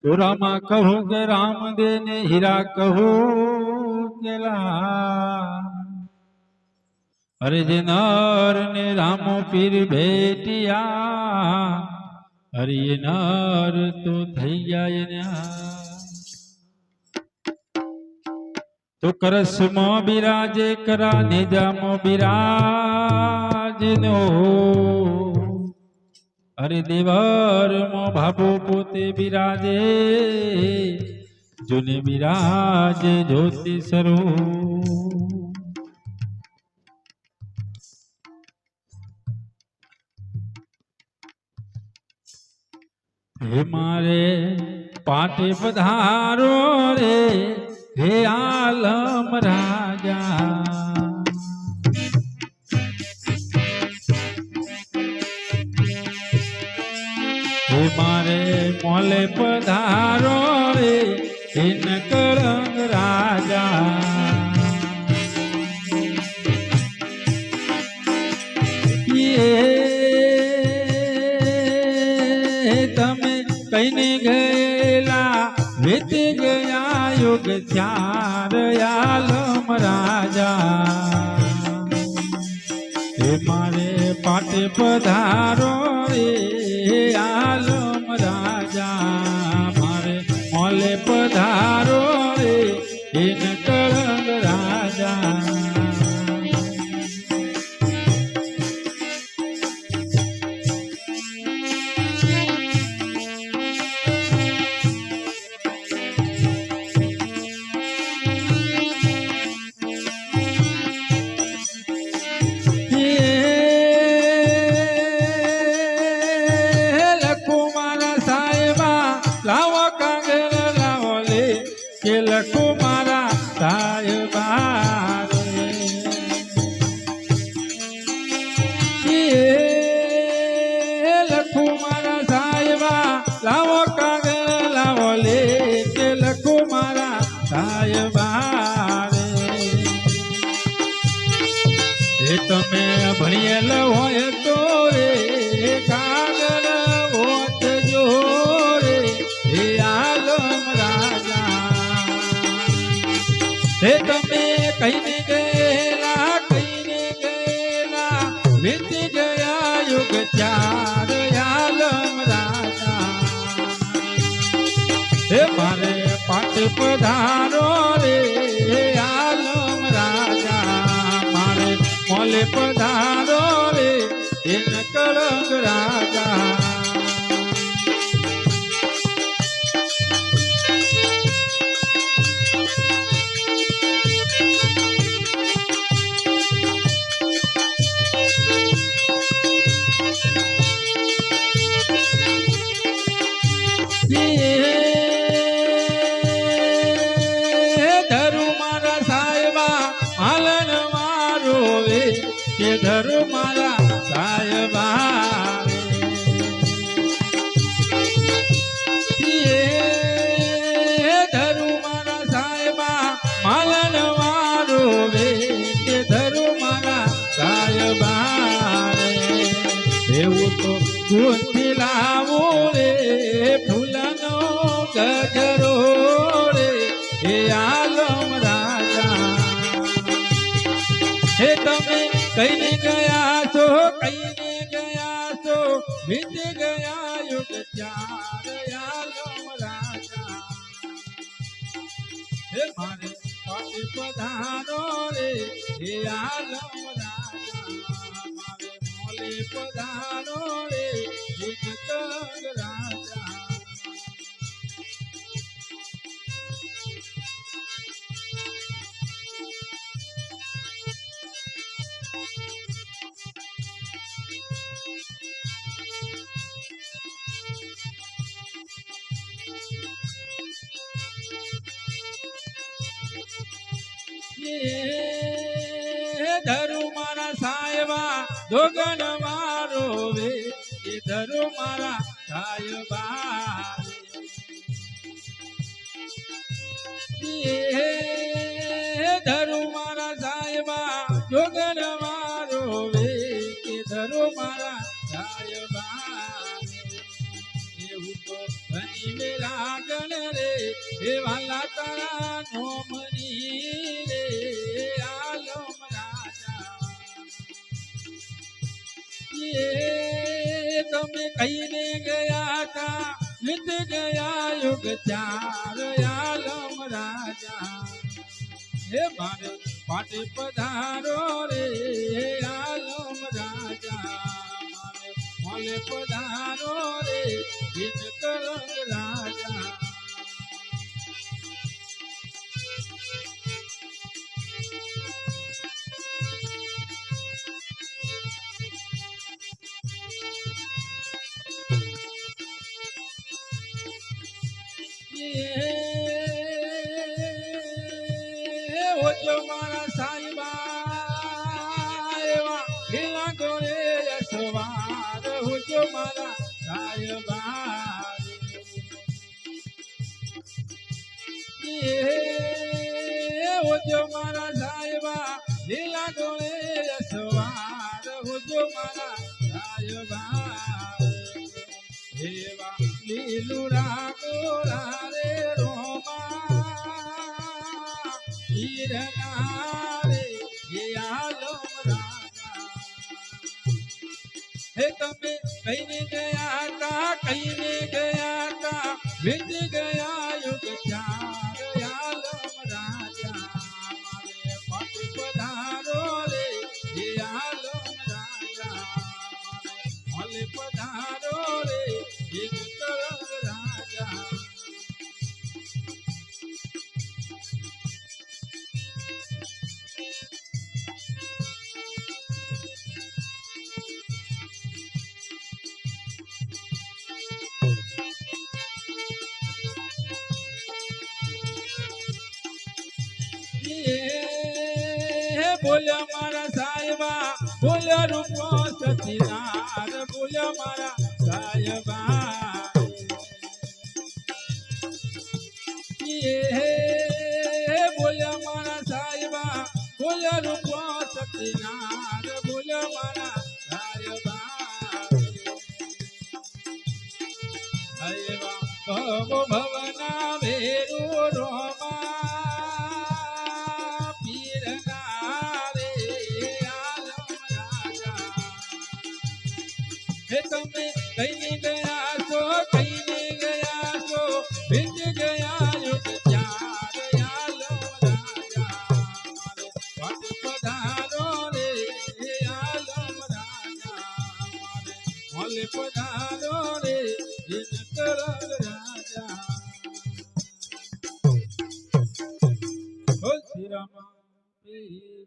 तो रामा कहूँ के राम देने हीरा कहूँ के अरे जे नर ने रामो पीर भेटिया अरे ये नर तो थई गया तो करसमो बिराजे करा निजामो बिराज नो अरे देवर मो भाभो पोते बिराजे जुने बिराजे ज्योति सरो हे मारे पाटे पधारो रे हे आलम राजा हे मारे मोले पधारो रे हे नकलंग राजा ये तमे कईने गયેલા વીત ગયા યુગ ચાર આલમ રાજા हे मारे पाटे पधारो रे आलम राजा मारे मोले पधारो रे हे नकलंग राजा लखो मारा साहिबा लखो मारा साहिबा लावो कागल लावो ले के लखो मारा साहिबा तमे भणियल होय तो रे कागल होत जो रे हे आलम राजा हे तमे कहीने गયેલા વીત ગયા યુગ ચાર આલમ રાજા हे मारे पाट पधारो रे हे आलम राजा मारे मोले पधारो रे हे नकलंग राजा धरु मारा साहिबा मालन मारो वे के धरु मारा साहिबा धरु मारा साहिबा मालन मारो वे के धरु मारा साहिबा એવું તો ગુંથી લાવો રે ફૂલનો ગજરો રે હે આલમ રાજા હે તમે કઈને ગયા છો વીત ગયા યુગ ચાર આલમ રાજા હે મારે પાટે પધારો રે હે આલમ રાજા મારે મોલે પધારો રે હે નકલંગ રાજા धरु मारा साहिबा दोगन मारो वे ये धरु मारा साहिबा धरु मारा साहिबा दोगन मारो वे ये धरु मारा साहिबा ये तो बनी में लाग હે વાલા તારા નોમની રે આલમ રાજા એ તમે કહીને ગયા તા જીત ગયા યુગ 4 આલમ રાજા હે મારે પાટી પધારો રે આલમ રાજા મારે મોલે પધારો રે જીન કરંગ રાજા ઓજો મારા સાહેબા એવા લીલા ગોળે યશવાર ઓજો મારા સાહેબા ઓજો મારા સાહેબા લીલા ગોળે યશવાર ઓજો મારા સાહેબા એવા લીલુડા ગોળા રે રોમા હીરનારે હે આલમ રાજા હે તમે કહીને ગયા તા વીત ગયા યુગ 4 આલમ રાજા મારે પાટી પધારો રે હે આલમ રાજા મારે પધારો રે હે કરંગ રાજા બોલ્યા મારા સાહેબા બોલ્યા રૂપો સચિનાર બોલ્યા મારા સાહેબા બોલ્યા મારા સાહેબા બોલ્યા રૂપો સચિનાર બોલ્યા મારા સાહેબા સાહેબા કહો ભવના ભેરુ રોમા હે તમે કહીને ગયા છો ભીજ ગયા યુગ 4 આલમ રાજા મારે પાટી પધારો રે આલમ રાજા મારે મોલે પધારો રે જીન કરંગ રાજા બોલ શ્રી રામ પીર